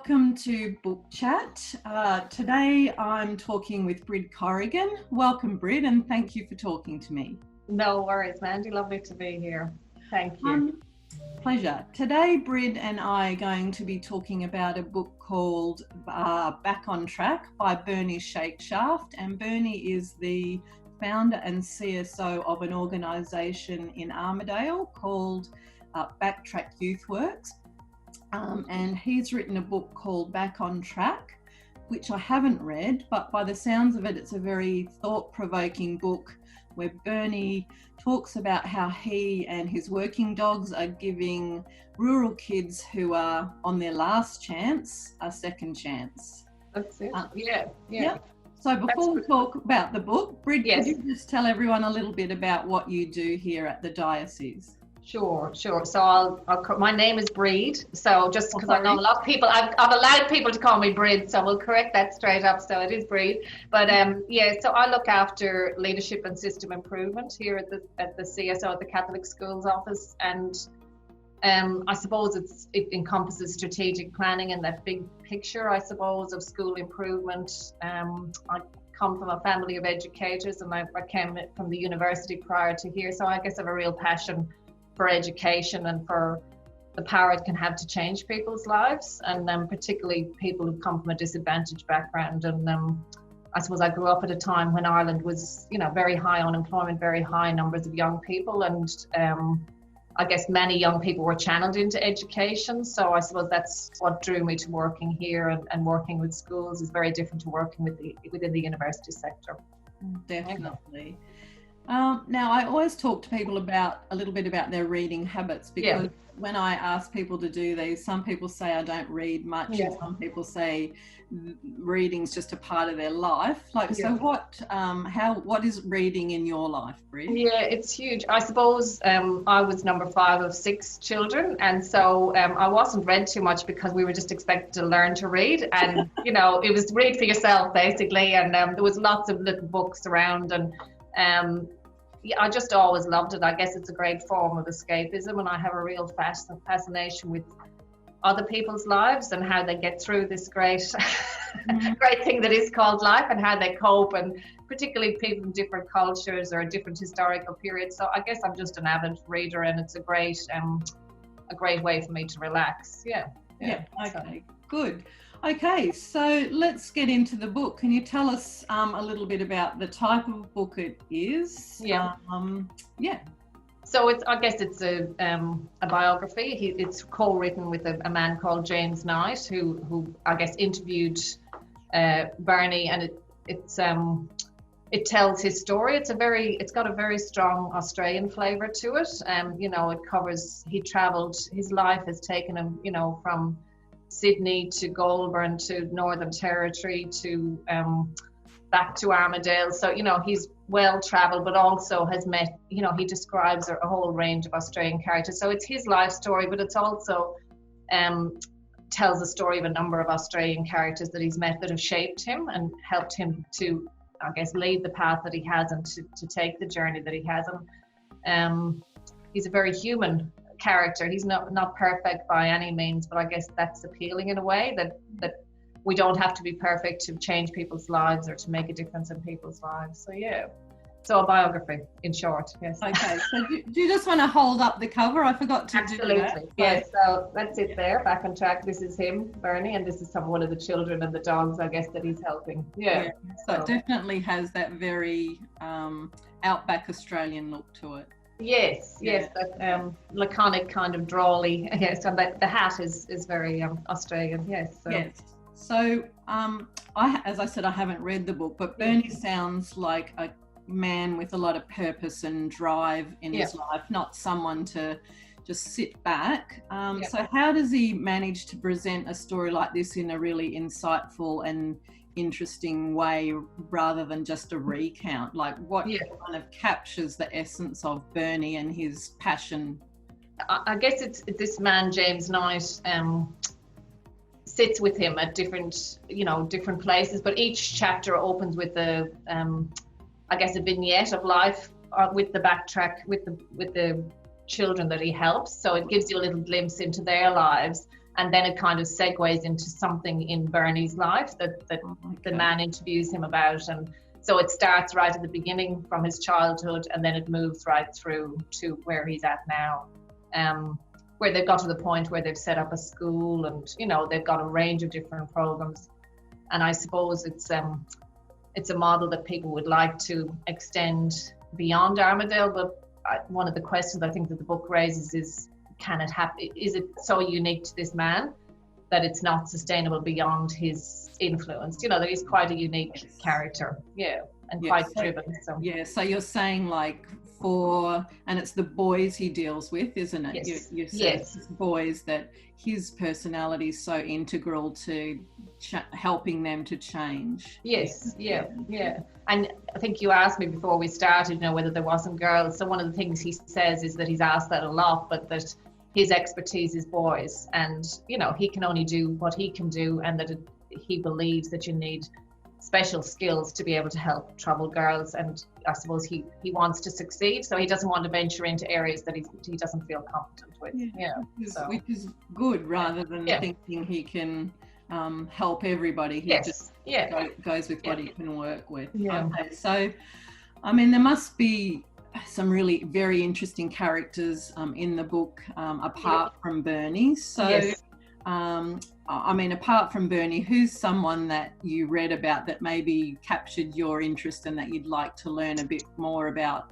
welcome to Book Chat. Today I'm talking with Brid Corrigan. Welcome, Brid, and thank you for talking to me. No worries, Mandy. Lovely to be here. Thank you. Pleasure. Today, Brid and I are going to be talking about a book called Back on Track by Bernie Shakeshaft. And Bernie is the founder and CSO of an organisation in Armidale called Backtrack Youthworks. And he's written a book called Back on Track, which I haven't read, but by the sounds of it, it's a very thought-provoking book where Bernie talks about how he and his working dogs are giving rural kids who are on their last chance a second chance. That's it. Yeah. So before we talk about the book, Brid, Could you just tell everyone a little bit about what you do here at the diocese? Sure. So my name is Brid. So just because I know a lot of people, I've allowed people to call me Brid, so we'll correct that straight up. So it is Brid. But so I look after leadership and system improvement here at the CSO, at the Catholic Schools Office, and I suppose it encompasses strategic planning and that big picture, I suppose, of school improvement. I come from a family of educators, and I came from the university prior to here, so I guess I have a real passion for education and for the power it can have to change people's lives, and particularly people who come from a disadvantaged background. And I suppose I grew up at a time when Ireland was, very high unemployment, very high numbers of young people, and I guess many young people were channeled into education. So I suppose that's what drew me to working here, and working with schools is very different to working within the university sector. Definitely. Now, I always talk to people a little bit about their reading habits, because when I ask people to do these, some people say I don't read much, and some people say reading's just a part of their life. So what is reading in your life, Brid? Yeah, it's huge. I suppose I was number 5 of 6 children, and so I wasn't read too much because we were just expected to learn to read, and it was read for yourself basically, and there was lots of little books around, and I just always loved it. I guess it's a great form of escapism, and I have a real fascination with other people's lives and how they get through this great thing that is called life, and how they cope, and particularly people from different cultures or different historical periods. So I guess I'm just an avid reader, and it's a great way for me to relax. Okay, good. Okay, so let's get into the book. Can you tell us a little bit about the type of book it is? So I guess it's a biography. It's co-written with a man called James Knight, who I guess interviewed Bernie, and it tells his story. It's got a very strong Australian flavour to it. It covers, he travelled, his life has taken him, from Sydney to Goulburn to Northern Territory to back to Armidale. So, he's well travelled, but also has met, he describes a whole range of Australian characters. So it's his life story, but it's also tells the story of a number of Australian characters that he's met that have shaped him and helped him to, I guess, lead the path that he has, and to take the journey that he has. And he's a very human character. He's not perfect by any means, but I guess that's appealing in a way, that we don't have to be perfect to change people's lives or to make a difference in people's lives. So a biography in short. Yes. Okay, so do you just want to hold up the cover? I forgot to Absolutely. do that. Yes, so that's it there, Back on Track. This is him, Bernie, and this is one of the children and the dogs, I guess, that he's helping. So it definitely has that very outback Australian look to it. Yes, that laconic kind of drawly. Yes, and the hat is very Australian. Yes. So as I said, I haven't read the book, but Bernie sounds like a man with a lot of purpose and drive in his life, not someone to just sit back. So how does he manage to present a story like this in a really insightful and interesting way, rather than just a recount? What kind of captures the essence of Bernie and his passion? I guess it's this man, James Knight, sits with him at different places, but each chapter opens with a vignette of life with the backtrack, with the children that he helps. So it gives you a little glimpse into their lives, And then it kind of segues into something in Bernie's life that the man interviews him about. And so it starts right at the beginning from his childhood, and then it moves right through to where he's at now, where they've got to the point where they've set up a school, and they've got a range of different programs. And I suppose it's a model that people would like to extend beyond Armadale. But one of the questions I think that the book raises is, can it happen? Is it so unique to this man that it's not sustainable beyond his influence? That he's quite a unique character, and quite driven. So you're saying, like, and it's the boys he deals with, isn't it? Yes. You said it's boys, that his personality is so integral to helping them to change. Yes, yeah. And I think you asked me before we started, whether there wasn't girls. So one of the things he says is that he's asked that a lot, but that his expertise is boys, and he can only do what he can do, and that he believes that you need special skills to be able to help troubled girls. And I suppose he wants to succeed, so he doesn't want to venture into areas that he doesn't feel competent with. Which is good, rather than thinking he can help everybody. He just goes with what he can work with. Okay, so I mean, there must be some really very interesting characters in the book, apart from Bernie. So I mean, apart from Bernie, who's someone that you read about that maybe captured your interest and that you'd like to learn a bit more about?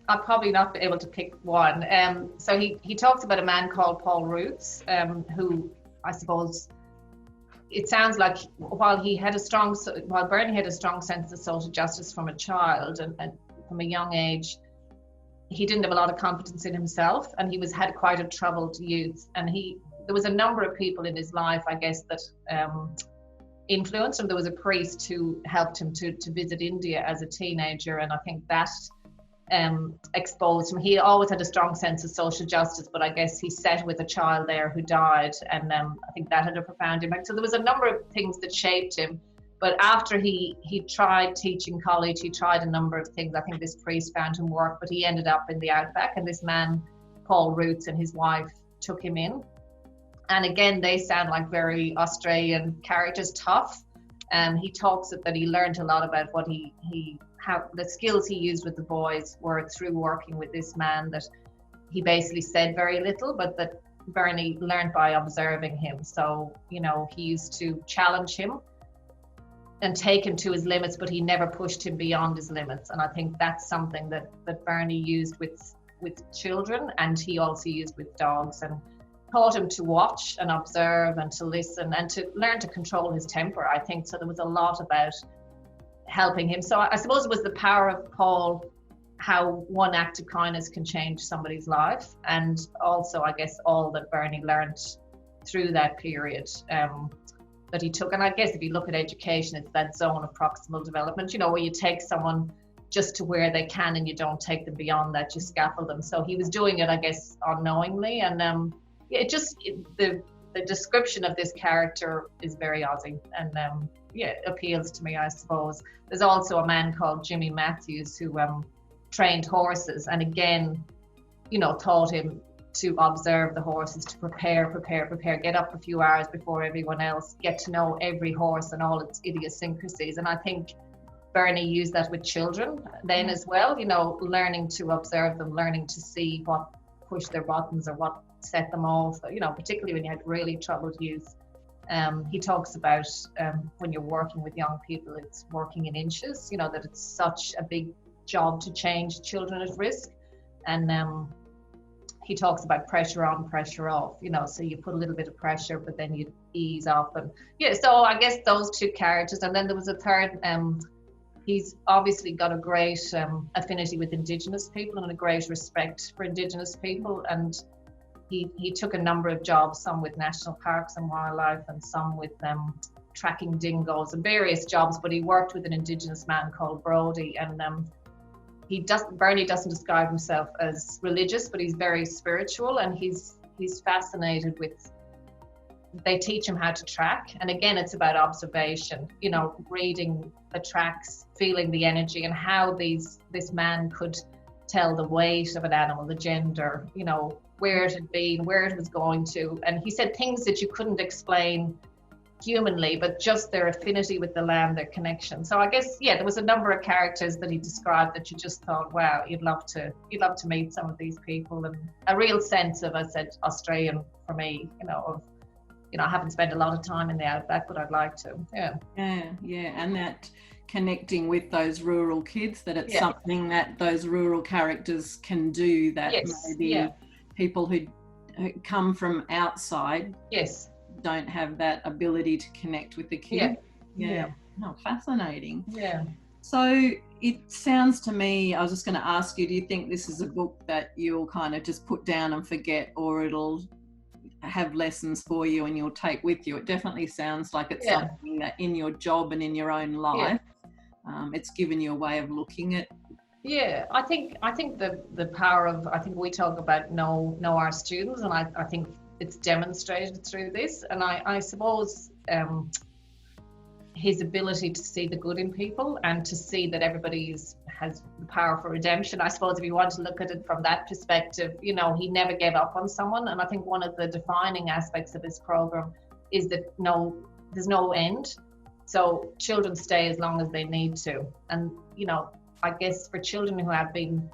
I'll probably not be able to pick one. So he talks about a man called Paul Roots, who, I suppose, it sounds like while Bernie had a strong sense of social justice from a child and from a young age, he didn't have a lot of confidence in himself, and he had quite a troubled youth. And there was a number of people in his life, I guess, that influenced him. There was a priest who helped him to visit India as a teenager, and I think that exposed him. He always had a strong sense of social justice, but I guess he sat with a child there who died, and I think that had a profound impact. So there was a number of things that shaped him. But after he tried teaching college, he tried a number of things. I think this priest found him work, but he ended up in the outback, and this man, Paul Roots, and his wife took him in. And again, they sound like very Australian characters, tough. He talks that he learned a lot about what how the skills he used with the boys were through working with this man, that he basically said very little, but that Bernie learned by observing him. So, he used to challenge him and take him to his limits, but he never pushed him beyond his limits. And I think that's something that Bernie used with children, and he also used with dogs, and taught him to watch and observe and to listen and to learn to control his temper, I think. So there was a lot about helping him. So I suppose it was the power of Paul, how one act of kindness can change somebody's life, and also, I guess, all that Bernie learned through that period that he took. And I guess if you look at education, it's that zone of proximal development, where you take someone just to where they can and you don't take them beyond that, you scaffold them. So he was doing it, I guess, unknowingly. And the description of this character is very Aussie, and it appeals to me, I suppose. There's also a man called Jimmy Matthews who trained horses, and again, taught him to observe the horses, to prepare, get up a few hours before everyone else, get to know every horse and all its idiosyncrasies. And I think Bernie used that with children then as well, learning to observe them, learning to see what pushed their buttons or what set them off, particularly when you had really troubled youth. He talks about when you're working with young people, it's working in inches, that it's such a big job to change children at risk. And he talks about pressure on, pressure off, so you put a little bit of pressure, but then you ease up. And so I guess those two characters. And then there was a third, he's obviously got a great affinity with Indigenous people and a great respect for Indigenous people. And he took a number of jobs, some with National Parks and Wildlife and some with tracking dingoes and various jobs, but he worked with an Indigenous man called Brody. And Bernie doesn't describe himself as religious, but he's very spiritual, and he's fascinated with, they teach him how to track. And again, it's about observation, reading the tracks, feeling the energy, and how this man could tell the weight of an animal, the gender, you know, where it had been, where it was going to. And he said things that you couldn't explain humanly, but just their affinity with the land, their connection. So I guess, yeah, there was a number of characters that he described that you just thought, wow, you'd love to meet some of these people. And a real sense of, I said, Australian for me, you know, of, you know, I haven't spent a lot of time in the outback, but I'd like to. Yeah, and that connecting with those rural kids, that it's something that those rural characters can do, that maybe people who come from outside don't have that ability to connect with the kid. Oh, fascinating. So it sounds to me, I was just going to ask you, do you think this is a book that you'll kind of just put down and forget, or it'll have lessons for you and you'll take with you? It definitely sounds like it's something that in your job and in your own life, it's given you a way of looking at. I think the power of, I think we talk about know our students, and I think it's demonstrated through this. And I suppose his ability to see the good in people and to see that everybody has the power for redemption. I suppose if you want to look at it from that perspective, you know, he never gave up on someone. And I think one of the defining aspects of his program is that there's no end. So children stay as long as they need to. And, you know, I guess for children who have been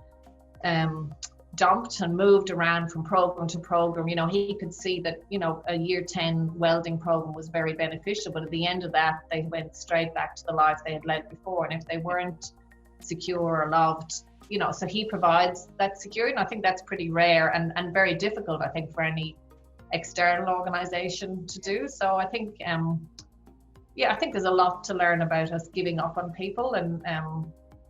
dumped and moved around from program to program, you know, he could see that, you know, a year 10 welding program was very beneficial, but at the end of that, they went straight back to the life they had led before. And if they weren't secure or loved, you know, so he provides that security. And I think that's pretty rare and very difficult, I think, for any external organization to do. So I think, I think there's a lot to learn about us giving up on people and,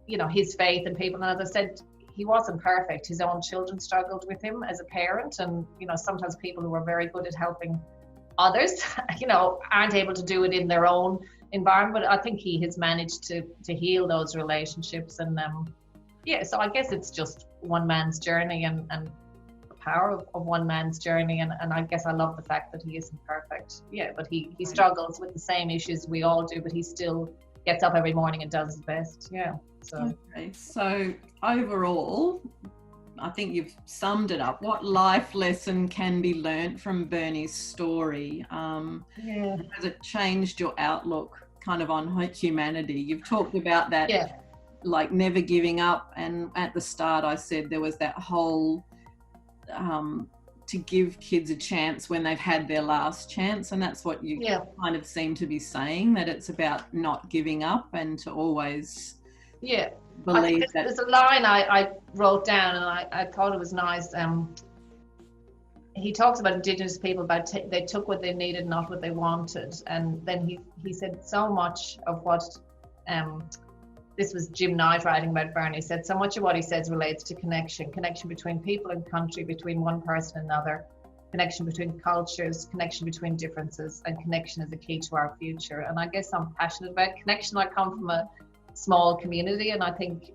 you know, his faith in people. And as I said, he wasn't perfect. His own children struggled with him as a parent. And, you know, sometimes people who are very good at helping others, you know, aren't able to do it in their own environment. But I think he has managed to heal those relationships. And so I guess it's just one man's journey and the power of one man's journey. And I guess I love the fact that he isn't perfect. But he struggles with the same issues we all do, but he still gets up every morning and does his best. So overall, I think you've summed it up. What life lesson can be learnt from Bernie's story? Has it changed your outlook kind of on humanity? You've talked about that, like never giving up. And at the start, I said there was that whole to give kids a chance when they've had their last chance. And that's what you kind of seem to be saying, that it's about not giving up and to always believe that. There's a line I wrote down and I thought it was nice. He talks about Indigenous people, about they took what they needed, not what they wanted. And then he said so much of what, this was Jim Knight writing about Bernie, said so much of what he says relates to connection between people and country, between one person and another, connection between cultures, connection between differences, and connection is a key to our future. And I guess I'm passionate about connection. I come from a small community, and I think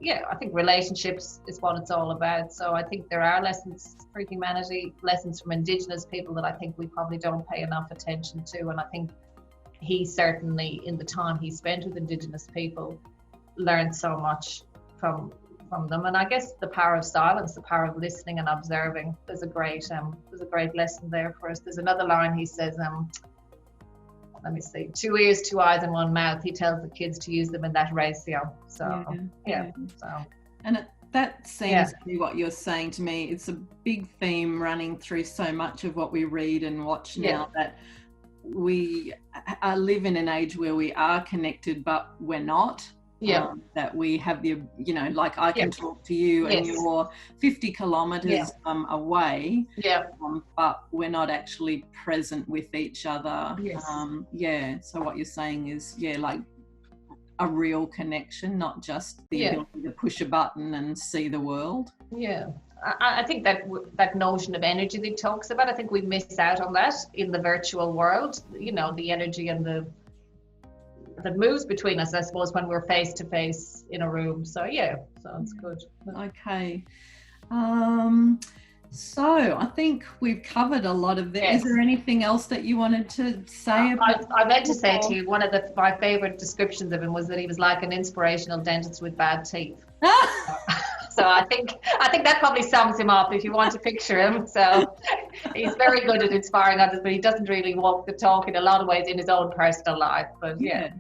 relationships is what it's all about. So I think there are lessons for humanity, lessons from Indigenous people that I think we probably don't pay enough attention to. And I think he certainly, in the time he spent with Indigenous people, learned so much from them. And I guess the power of silence, the power of listening and observing, there's a great lesson there for us. There's another line he says, let me see, 2 ears, 2 eyes and 1 mouth. He tells the kids to use them in that ratio. So and that seems to be what you're saying to me. It's a big theme running through so much of what we read and watch now, that we live in an age where we are connected but we're not. That we have the, you know, like I can talk to you and you're 50 kilometres away, but we're not actually present with each other. So what you're saying is, like a real connection, not just the ability to push a button and see the world. I think that notion of energy that he talks about, I think we miss out on that in the virtual world, you know, the energy and that moves between us, I suppose, when we're face to face in a room. So it's good. Okay. So I think we've covered a lot of this. Is there anything else that you wanted to say about? I meant to say to you, one of my favorite descriptions of him was that he was like an inspirational dentist with bad teeth. So I think that probably sums him up if you want to picture him. So he's very good at inspiring others, but he doesn't really walk the talk in a lot of ways in his own personal life. But Okay.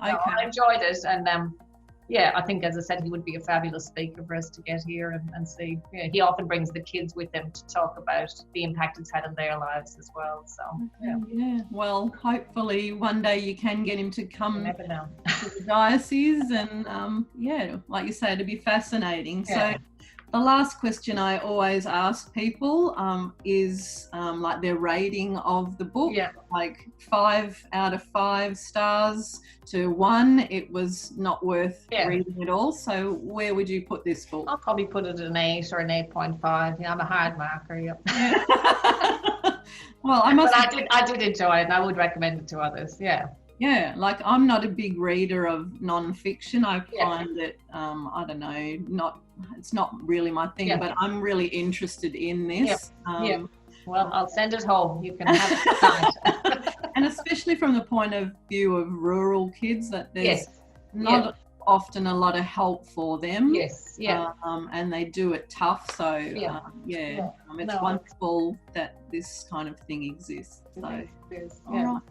I enjoyed it, and I think, as I said, he would be a fabulous speaker for us to get here and see. He often brings the kids with him to talk about the impact it's had on their lives as well. So well, hopefully one day you can get him to come you never know. to the diocese, and like you say, it'd be fascinating. Yeah. So the last question I always ask people is like their rating of the book. Yeah. Like 5 out of 5 stars to 1, it was not worth reading at all. So where would you put this book? I'll probably put it at an 8 or an 8.5. Yeah, I'm a hard marker. Yep. Well, I did enjoy it, and I would recommend it to others. Yeah. Yeah, like I'm not a big reader of non-fiction. I find it, I don't know, it's not really my thing, but I'm really interested in this. Well, I'll send it home. You can have it tonight. And especially from the point of view of rural kids, that there's not often a lot of help for them. Yes, and they do it tough. So, it's wonderful that this kind of thing exists. So, all right.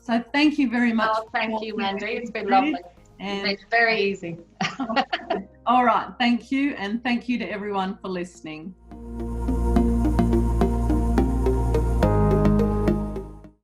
So thank you very much. Oh, thank you, Mandy. It's been lovely. And it's very easy. All right. Thank you. And thank you to everyone for listening.